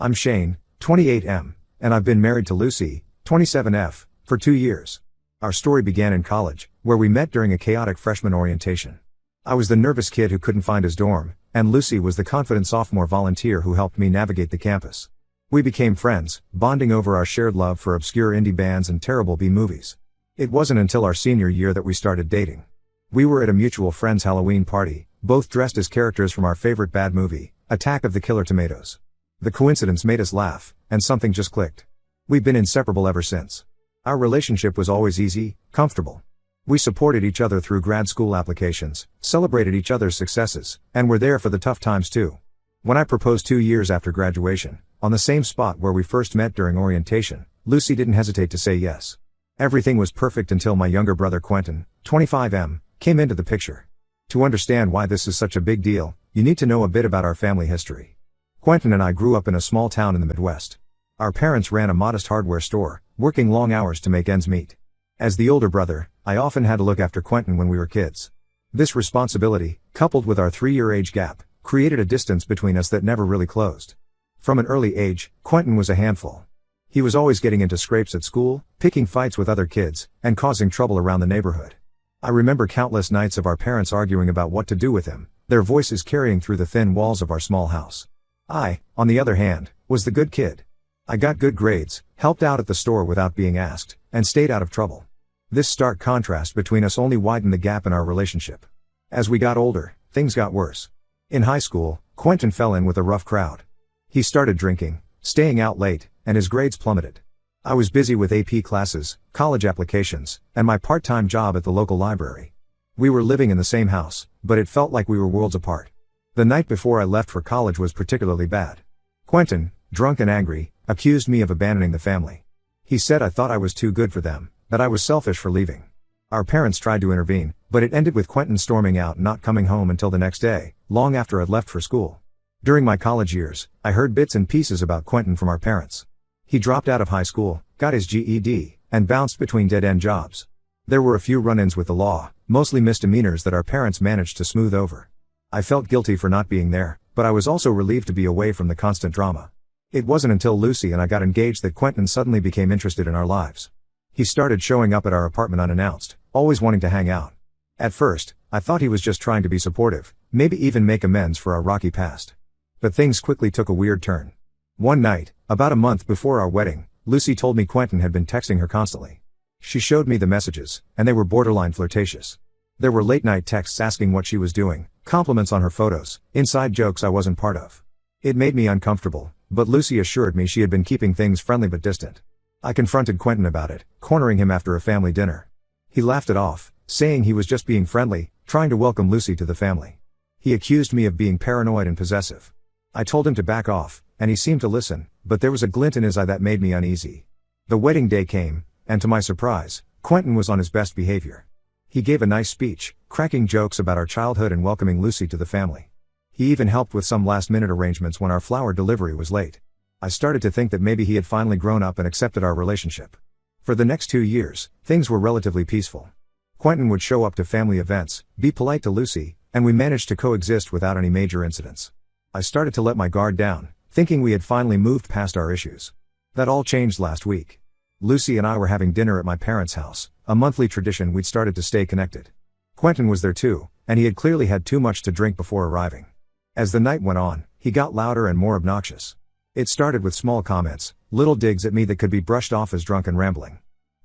I'm Shane, 28M, and I've been married to Lucy, 27F, for 2 years. Our story began in college, where we met during a chaotic freshman orientation. I was the nervous kid who couldn't find his dorm, and Lucy was the confident sophomore volunteer who helped me navigate the campus. We became friends, bonding over our shared love for obscure indie bands and terrible B-movies. It wasn't until our senior year that we started dating. We were at a mutual friend's Halloween party, both dressed as characters from our favorite bad movie, Attack of the Killer Tomatoes. The coincidence made us laugh, and something just clicked. We've been inseparable ever since. Our relationship was always easy, comfortable. We supported each other through grad school applications, celebrated each other's successes, and were there for the tough times too. When I proposed 2 years after graduation, on the same spot where we first met during orientation, Lucy didn't hesitate to say yes. Everything was perfect until my younger brother Quentin, 25M, came into the picture. To understand why this is such a big deal, you need to know a bit about our family history. Quentin and I grew up in a small town in the Midwest. Our parents ran a modest hardware store, working long hours to make ends meet. As the older brother, I often had to look after Quentin when we were kids. This responsibility, coupled with our 3-year age gap, created a distance between us that never really closed. From an early age, Quentin was a handful. He was always getting into scrapes at school, picking fights with other kids, and causing trouble around the neighborhood. I remember countless nights of our parents arguing about what to do with him, their voices carrying through the thin walls of our small house. I, on the other hand, was the good kid. I got good grades, helped out at the store without being asked, and stayed out of trouble. This stark contrast between us only widened the gap in our relationship. As we got older, things got worse. In high school, Quentin fell in with a rough crowd. He started drinking, staying out late, and his grades plummeted. I was busy with AP classes, college applications, and my part-time job at the local library. We were living in the same house, but it felt like we were worlds apart. The night before I left for college was particularly bad. Quentin, drunk and angry, accused me of abandoning the family. He said I thought I was too good for them, that I was selfish for leaving. Our parents tried to intervene, but it ended with Quentin storming out and not coming home until the next day, long after I'd left for school. During my college years, I heard bits and pieces about Quentin from our parents. He dropped out of high school, got his GED, and bounced between dead-end jobs. There were a few run-ins with the law, mostly misdemeanors that our parents managed to smooth over. I felt guilty for not being there, but I was also relieved to be away from the constant drama. It wasn't until Lucy and I got engaged that Quentin suddenly became interested in our lives. He started showing up at our apartment unannounced, always wanting to hang out. At first, I thought he was just trying to be supportive, maybe even make amends for our rocky past. But things quickly took a weird turn. One night, about a month before our wedding, Lucy told me Quentin had been texting her constantly. She showed me the messages, and they were borderline flirtatious. There were late-night texts asking what she was doing, compliments on her photos, inside jokes I wasn't part of. It made me uncomfortable, but Lucy assured me she had been keeping things friendly but distant. I confronted Quentin about it, cornering him after a family dinner. He laughed it off, saying he was just being friendly, trying to welcome Lucy to the family. He accused me of being paranoid and possessive. I told him to back off, and he seemed to listen, but there was a glint in his eye that made me uneasy. The wedding day came, and to my surprise, Quentin was on his best behavior. He gave a nice speech, cracking jokes about our childhood and welcoming Lucy to the family. He even helped with some last-minute arrangements when our flower delivery was late. I started to think that maybe he had finally grown up and accepted our relationship. For the next 2 years, things were relatively peaceful. Quentin would show up to family events, be polite to Lucy, and we managed to coexist without any major incidents. I started to let my guard down, thinking we had finally moved past our issues. That all changed last week. Lucy and I were having dinner at my parents' house, a monthly tradition we'd started to stay connected. Quentin was there too, and he had clearly had too much to drink before arriving. As the night went on, he got louder and more obnoxious. It started with small comments, little digs at me that could be brushed off as drunk and rambling.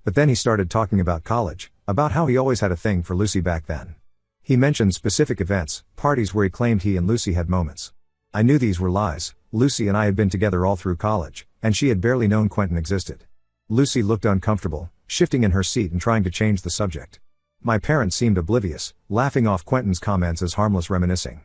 But then he started talking about college, about how he always had a thing for Lucy back then. He mentioned specific events, parties where he claimed he and Lucy had moments. I knew these were lies. Lucy and I had been together all through college, and she had barely known Quentin existed. Lucy looked uncomfortable, shifting in her seat and trying to change the subject. My parents seemed oblivious, laughing off Quentin's comments as harmless reminiscing.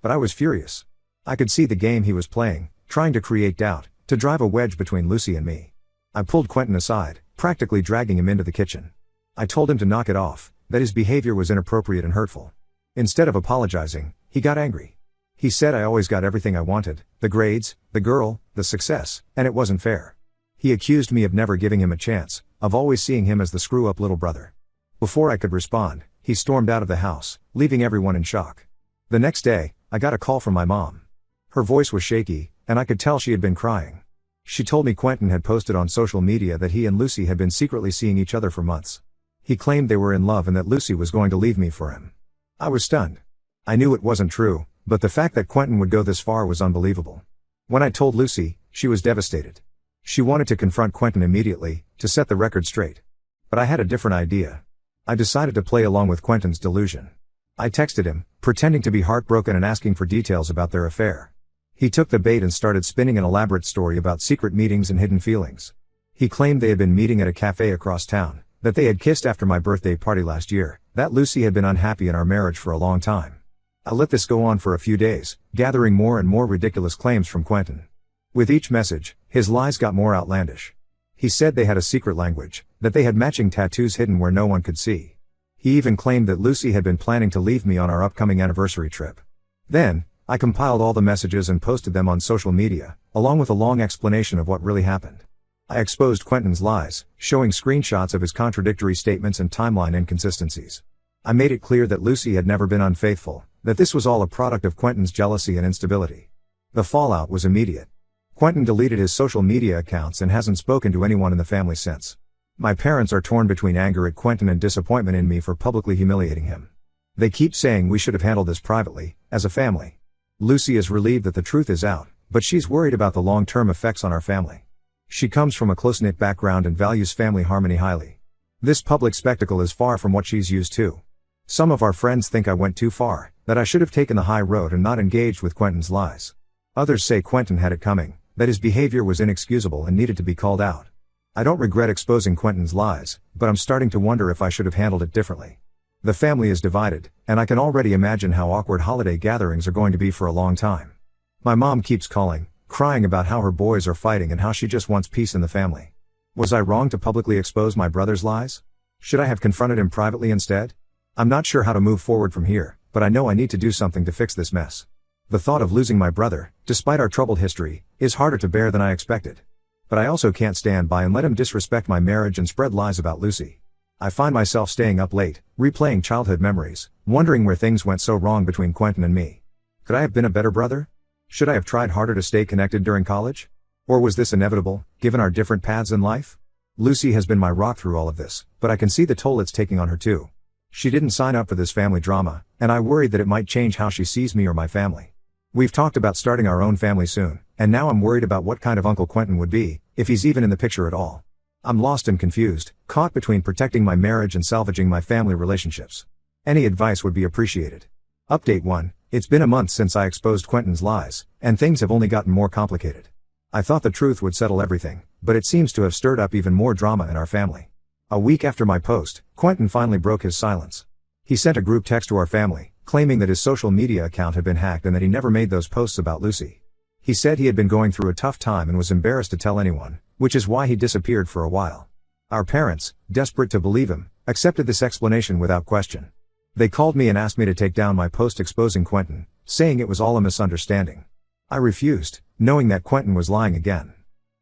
But I was furious. I could see the game he was playing, trying to create doubt, to drive a wedge between Lucy and me. I pulled Quentin aside, practically dragging him into the kitchen. I told him to knock it off, that his behavior was inappropriate and hurtful. Instead of apologizing, he got angry. He said I always got everything I wanted, the grades, the girl, the success, and it wasn't fair. He accused me of never giving him a chance, of always seeing him as the screw-up little brother. Before I could respond, he stormed out of the house, leaving everyone in shock. The next day, I got a call from my mom. Her voice was shaky, and I could tell she had been crying. She told me Quentin had posted on social media that he and Lucy had been secretly seeing each other for months. He claimed they were in love and that Lucy was going to leave me for him. I was stunned. I knew it wasn't true, but the fact that Quentin would go this far was unbelievable. When I told Lucy, she was devastated. She wanted to confront Quentin immediately, to set the record straight. But I had a different idea. I decided to play along with Quentin's delusion. I texted him, pretending to be heartbroken and asking for details about their affair. He took the bait and started spinning an elaborate story about secret meetings and hidden feelings. He claimed they had been meeting at a cafe across town, that they had kissed after my birthday party last year, that Lucy had been unhappy in our marriage for a long time. I let this go on for a few days, gathering more and more ridiculous claims from Quentin. With each message, his lies got more outlandish. He said they had a secret language, that they had matching tattoos hidden where no one could see. He even claimed that Lucy had been planning to leave me on our upcoming anniversary trip. Then, I compiled all the messages and posted them on social media, along with a long explanation of what really happened. I exposed Quentin's lies, showing screenshots of his contradictory statements and timeline inconsistencies. I made it clear that Lucy had never been unfaithful, that this was all a product of Quentin's jealousy and instability. The fallout was immediate. Quentin deleted his social media accounts and hasn't spoken to anyone in the family since. My parents are torn between anger at Quentin and disappointment in me for publicly humiliating him. They keep saying we should have handled this privately, as a family. Lucy is relieved that the truth is out, but she's worried about the long-term effects on our family. She comes from a close-knit background and values family harmony highly. This public spectacle is far from what she's used to. Some of our friends think I went too far, that I should have taken the high road and not engaged with Quentin's lies. Others say Quentin had it coming, that his behavior was inexcusable and needed to be called out. I don't regret exposing Quentin's lies, but I'm starting to wonder if I should have handled it differently. The family is divided, and I can already imagine how awkward holiday gatherings are going to be for a long time. My mom keeps calling, crying about how her boys are fighting and how she just wants peace in the family. Was I wrong to publicly expose my brother's lies? Should I have confronted him privately instead? I'm not sure how to move forward from here, but I know I need to do something to fix this mess. The thought of losing my brother, despite our troubled history, is harder to bear than I expected. But I also can't stand by and let him disrespect my marriage and spread lies about Lucy. I find myself staying up late, replaying childhood memories, wondering where things went so wrong between Quentin and me. Could I have been a better brother? Should I have tried harder to stay connected during college? Or was this inevitable, given our different paths in life? Lucy has been my rock through all of this, but I can see the toll it's taking on her too. She didn't sign up for this family drama, and I worried that it might change how she sees me or my family. We've talked about starting our own family soon, and now I'm worried about what kind of Uncle Quentin would be, if he's even in the picture at all. I'm lost and confused, caught between protecting my marriage and salvaging my family relationships. Any advice would be appreciated. Update 1. It's been a month since I exposed Quentin's lies, and things have only gotten more complicated. I thought the truth would settle everything, but it seems to have stirred up even more drama in our family. A week after my post, Quentin finally broke his silence. He sent a group text to our family, claiming that his social media account had been hacked and that he never made those posts about Lucy. He said he had been going through a tough time and was embarrassed to tell anyone, which is why he disappeared for a while. Our parents, desperate to believe him, accepted this explanation without question. They called me and asked me to take down my post exposing Quentin, saying it was all a misunderstanding. I refused, knowing that Quentin was lying again.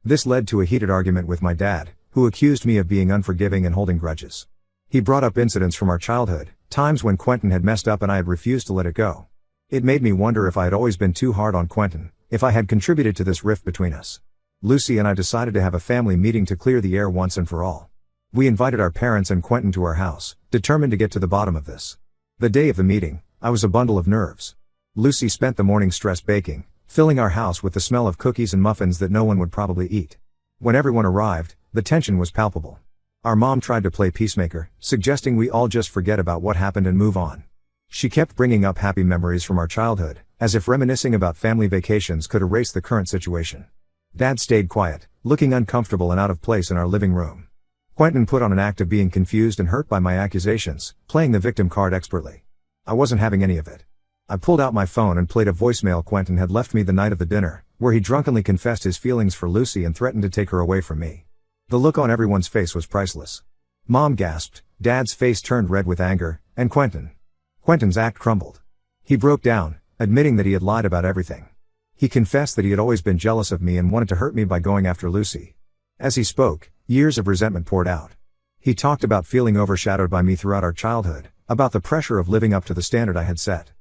This led to a heated argument with my dad, who accused me of being unforgiving and holding grudges. He brought up incidents from our childhood, times when Quentin had messed up and I had refused to let it go. It made me wonder if I had always been too hard on Quentin, if I had contributed to this rift between us. Lucy and I decided to have a family meeting to clear the air once and for all. We invited our parents and Quentin to our house, determined to get to the bottom of this. The day of the meeting, I was a bundle of nerves. Lucy spent the morning stressed baking, filling our house with the smell of cookies and muffins that no one would probably eat. When everyone arrived, the tension was palpable. Our mom tried to play peacemaker, suggesting we all just forget about what happened and move on. She kept bringing up happy memories from our childhood, as if reminiscing about family vacations could erase the current situation. Dad stayed quiet, looking uncomfortable and out of place in our living room. Quentin put on an act of being confused and hurt by my accusations, playing the victim card expertly. I wasn't having any of it. I pulled out my phone and played a voicemail Quentin had left me the night of the dinner, where he drunkenly confessed his feelings for Lucy and threatened to take her away from me. The look on everyone's face was priceless. Mom gasped, Dad's face turned red with anger, and Quentin's act crumbled. He broke down, admitting that he had lied about everything. He confessed that he had always been jealous of me and wanted to hurt me by going after Lucy. As he spoke, years of resentment poured out. He talked about feeling overshadowed by me throughout our childhood, about the pressure of living up to the standard I had set.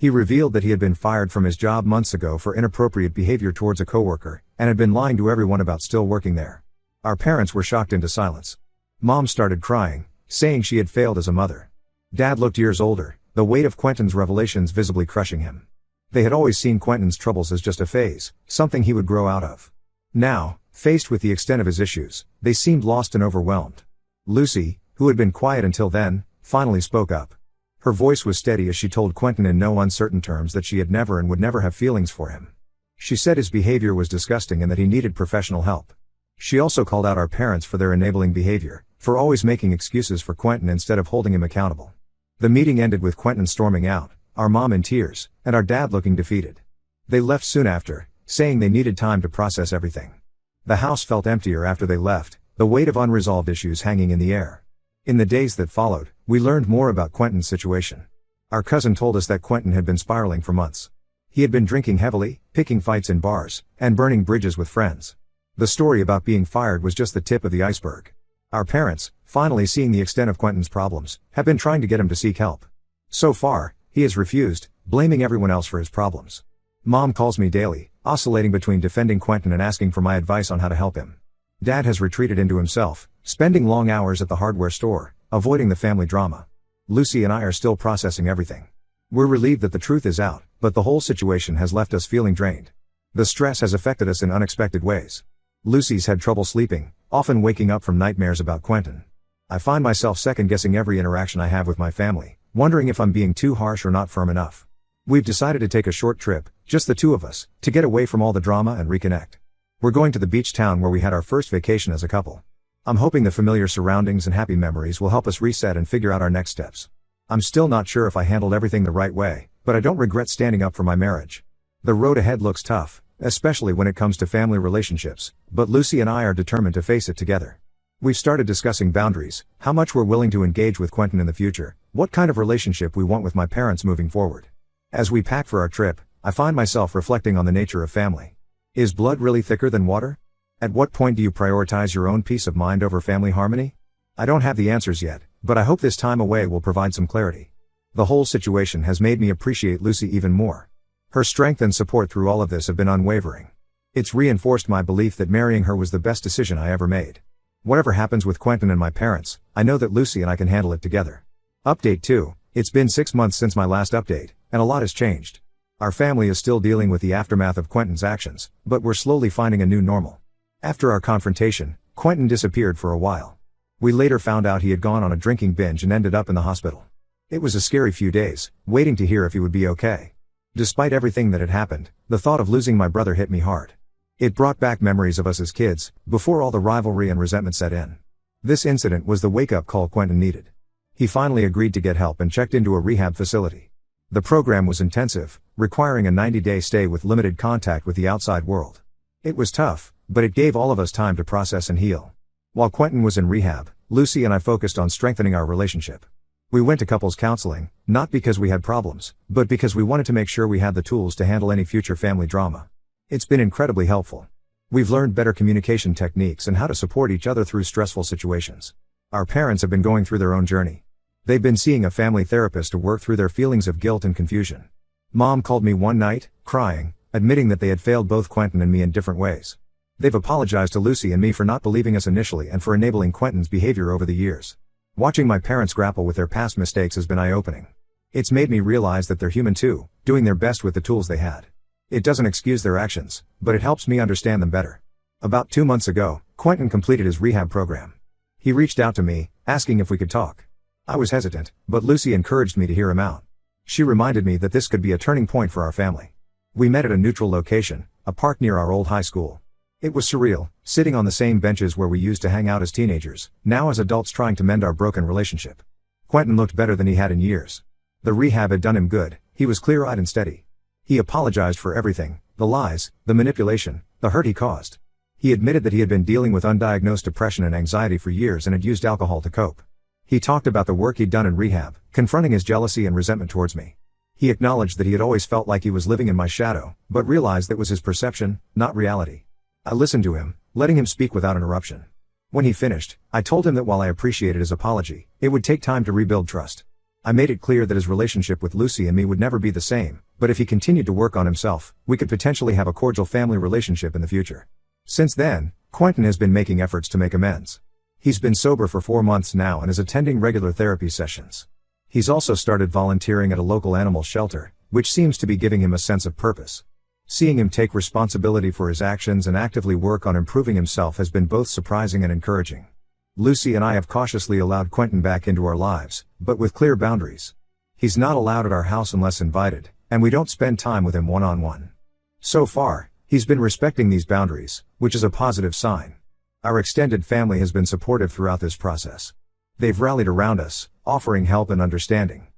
He revealed that he had been fired from his job months ago for inappropriate behavior towards a coworker, and had been lying to everyone about still working there. Our parents were shocked into silence. Mom started crying, saying she had failed as a mother. Dad looked years older, the weight of Quentin's revelations visibly crushing him. They had always seen Quentin's troubles as just a phase, something he would grow out of. Now, faced with the extent of his issues, they seemed lost and overwhelmed. Lucy, who had been quiet until then, finally spoke up. Her voice was steady as she told Quentin in no uncertain terms that she had never and would never have feelings for him. She said his behavior was disgusting and that he needed professional help. She also called out our parents for their enabling behavior, for always making excuses for Quentin instead of holding him accountable. The meeting ended with Quentin storming out, our mom in tears, and our dad looking defeated. They left soon after, saying they needed time to process everything. The house felt emptier after they left, the weight of unresolved issues hanging in the air. In the days that followed, we learned more about Quentin's situation. Our cousin told us that Quentin had been spiraling for months. He had been drinking heavily, picking fights in bars, and burning bridges with friends. The story about being fired was just the tip of the iceberg. Our parents, finally seeing the extent of Quentin's problems, have been trying to get him to seek help. So far, he has refused, blaming everyone else for his problems. Mom calls me daily, oscillating between defending Quentin and asking for my advice on how to help him. Dad has retreated into himself, spending long hours at the hardware store, avoiding the family drama. Lucy and I are still processing everything. We're relieved that the truth is out, but the whole situation has left us feeling drained. The stress has affected us in unexpected ways. Lucy's had trouble sleeping, often waking up from nightmares about Quentin. I find myself second-guessing every interaction I have with my family, wondering if I'm being too harsh or not firm enough. We've decided to take a short trip, just the two of us, to get away from all the drama and reconnect. We're going to the beach town where we had our first vacation as a couple. I'm hoping the familiar surroundings and happy memories will help us reset and figure out our next steps. I'm still not sure if I handled everything the right way, but I don't regret standing up for my marriage. The road ahead looks tough, especially when it comes to family relationships, but Lucy and I are determined to face it together. We've started discussing boundaries, how much we're willing to engage with Quentin in the future, what kind of relationship we want with my parents moving forward. As we pack for our trip, I find myself reflecting on the nature of family. Is blood really thicker than water? At what point do you prioritize your own peace of mind over family harmony? I don't have the answers yet, but I hope this time away will provide some clarity. The whole situation has made me appreciate Lucy even more. Her strength and support through all of this have been unwavering. It's reinforced my belief that marrying her was the best decision I ever made. Whatever happens with Quentin and my parents, I know that Lucy and I can handle it together. Update 2. It's been 6 months since my last update, and a lot has changed. Our family is still dealing with the aftermath of Quentin's actions, but we're slowly finding a new normal. After our confrontation, Quentin disappeared for a while. We later found out he had gone on a drinking binge and ended up in the hospital. It was a scary few days, waiting to hear if he would be okay. Despite everything that had happened, the thought of losing my brother hit me hard. It brought back memories of us as kids, before all the rivalry and resentment set in. This incident was the wake-up call Quentin needed. He finally agreed to get help and checked into a rehab facility. The program was intensive, requiring a 90-day stay with limited contact with the outside world. It was tough, but it gave all of us time to process and heal. While Quentin was in rehab, Lucy and I focused on strengthening our relationship. We went to couples counseling, not because we had problems, but because we wanted to make sure we had the tools to handle any future family drama. It's been incredibly helpful. We've learned better communication techniques and how to support each other through stressful situations. Our parents have been going through their own journey. They've been seeing a family therapist to work through their feelings of guilt and confusion. Mom called me one night, crying, admitting that they had failed both Quentin and me in different ways. They've apologized to Lucy and me for not believing us initially and for enabling Quentin's behavior over the years. Watching my parents grapple with their past mistakes has been eye-opening. It's made me realize that they're human too, doing their best with the tools they had. It doesn't excuse their actions, but it helps me understand them better. About 2 months ago, Quentin completed his rehab program. He reached out to me, asking if we could talk. I was hesitant, but Lucy encouraged me to hear him out. She reminded me that this could be a turning point for our family. We met at a neutral location, a park near our old high school. It was surreal, sitting on the same benches where we used to hang out as teenagers, now as adults trying to mend our broken relationship. Quentin looked better than he had in years. The rehab had done him good, he was clear-eyed and steady. He apologized for everything, the lies, the manipulation, the hurt he caused. He admitted that he had been dealing with undiagnosed depression and anxiety for years and had used alcohol to cope. He talked about the work he'd done in rehab, confronting his jealousy and resentment towards me. He acknowledged that he had always felt like he was living in my shadow, but realized that was his perception, not reality. I listened to him, letting him speak without interruption. When he finished, I told him that while I appreciated his apology, it would take time to rebuild trust. I made it clear that his relationship with Lucy and me would never be the same, but if he continued to work on himself, we could potentially have a cordial family relationship in the future. Since then, Quentin has been making efforts to make amends. He's been sober for 4 months now and is attending regular therapy sessions. He's also started volunteering at a local animal shelter, which seems to be giving him a sense of purpose. Seeing him take responsibility for his actions and actively work on improving himself has been both surprising and encouraging. Lucy and I have cautiously allowed Quentin back into our lives, but with clear boundaries. He's not allowed at our house unless invited, and we don't spend time with him one-on-one. So far, he's been respecting these boundaries, which is a positive sign. Our extended family has been supportive throughout this process. They've rallied around us, offering help and understanding.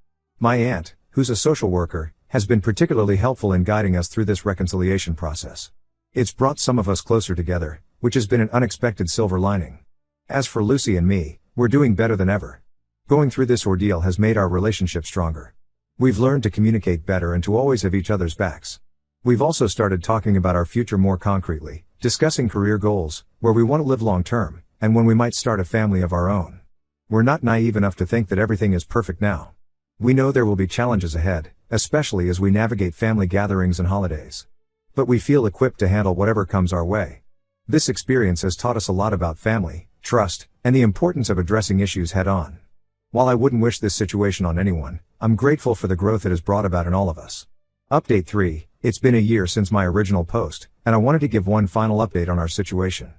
My aunt, who's a social worker, has been particularly helpful in guiding us through this reconciliation process. It's brought some of us closer together, which has been an unexpected silver lining. As for Lucy and me, we're doing better than ever. Going through this ordeal has made our relationship stronger. We've learned to communicate better and to always have each other's backs. We've also started talking about our future more concretely, discussing career goals, where we want to live long term, and when we might start a family of our own. We're not naive enough to think that everything is perfect now. We know there will be challenges ahead, especially as we navigate family gatherings and holidays. But we feel equipped to handle whatever comes our way. This experience has taught us a lot about family, trust, and the importance of addressing issues head-on. While I wouldn't wish this situation on anyone, I'm grateful for the growth it has brought about in all of us. Update 3, it's been a year since my original post, and I wanted to give one final update on our situation.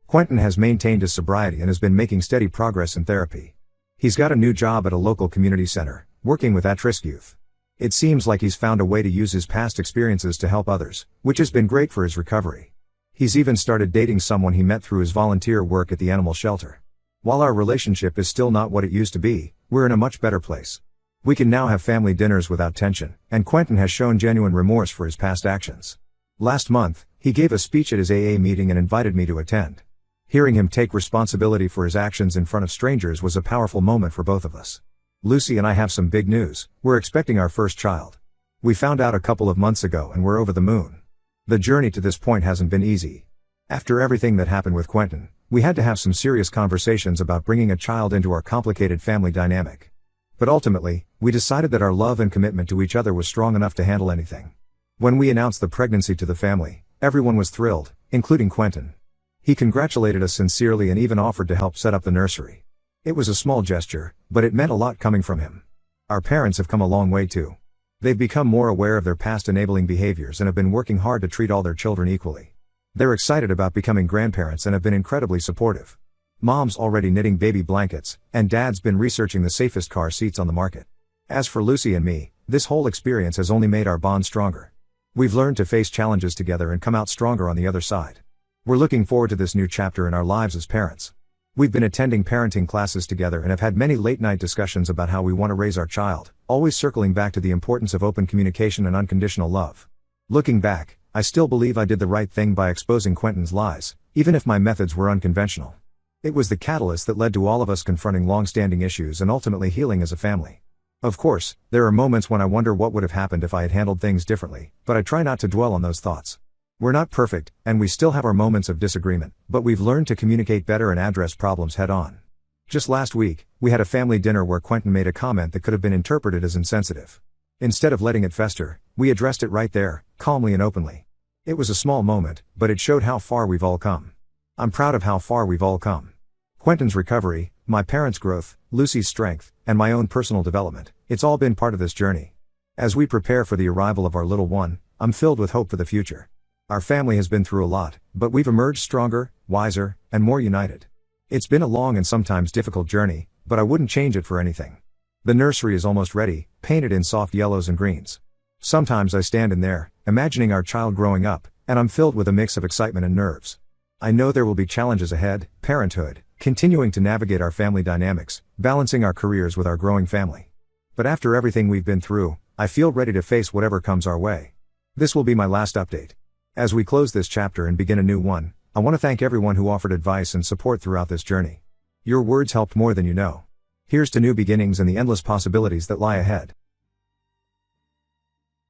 Quentin has maintained his sobriety and has been making steady progress in therapy. He's got a new job at a local community center, working with at-risk youth. It seems like he's found a way to use his past experiences to help others, which has been great for his recovery. He's even started dating someone he met through his volunteer work at the animal shelter. While our relationship is still not what it used to be, we're in a much better place. We can now have family dinners without tension, and Quentin has shown genuine remorse for his past actions. Last month, he gave a speech at his AA meeting and invited me to attend. Hearing him take responsibility for his actions in front of strangers was a powerful moment for both of us. Lucy and I have some big news. We're expecting our first child. We found out a couple of months ago and we're over the moon. The journey to this point hasn't been easy. After everything that happened with Quentin, we had to have some serious conversations about bringing a child into our complicated family dynamic. But ultimately, we decided that our love and commitment to each other was strong enough to handle anything. When we announced the pregnancy to the family, everyone was thrilled, including Quentin. He congratulated us sincerely and even offered to help set up the nursery. It was a small gesture, but it meant a lot coming from him. Our parents have come a long way too. They've become more aware of their past enabling behaviors and have been working hard to treat all their children equally. They're excited about becoming grandparents and have been incredibly supportive. Mom's already knitting baby blankets, and Dad's been researching the safest car seats on the market. As for Lucy and me, this whole experience has only made our bond stronger. We've learned to face challenges together and come out stronger on the other side. We're looking forward to this new chapter in our lives as parents. We've been attending parenting classes together and have had many late-night discussions about how we want to raise our child, always circling back to the importance of open communication and unconditional love. Looking back, I still believe I did the right thing by exposing Quentin's lies, even if my methods were unconventional. It was the catalyst that led to all of us confronting long-standing issues and ultimately healing as a family. Of course, there are moments when I wonder what would have happened if I had handled things differently, but I try not to dwell on those thoughts. We're not perfect, and we still have our moments of disagreement, but we've learned to communicate better and address problems head-on. Just last week, we had a family dinner where Quentin made a comment that could have been interpreted as insensitive. Instead of letting it fester, we addressed it right there, calmly and openly. It was a small moment, but it showed how far we've all come. I'm proud of how far we've all come. Quentin's recovery, my parents' growth, Lucy's strength, and my own personal development, it's all been part of this journey. As we prepare for the arrival of our little one, I'm filled with hope for the future. Our family has been through a lot, but we've emerged stronger, wiser, and more united. It's been a long and sometimes difficult journey, but I wouldn't change it for anything. The nursery is almost ready, painted in soft yellows and greens. Sometimes I stand in there, imagining our child growing up, and I'm filled with a mix of excitement and nerves. I know there will be challenges ahead, parenthood, continuing to navigate our family dynamics, balancing our careers with our growing family. But after everything we've been through, I feel ready to face whatever comes our way. This will be my last update. As we close this chapter and begin a new one, I want to thank everyone who offered advice and support throughout this journey. Your words helped more than you know. Here's to new beginnings and the endless possibilities that lie ahead.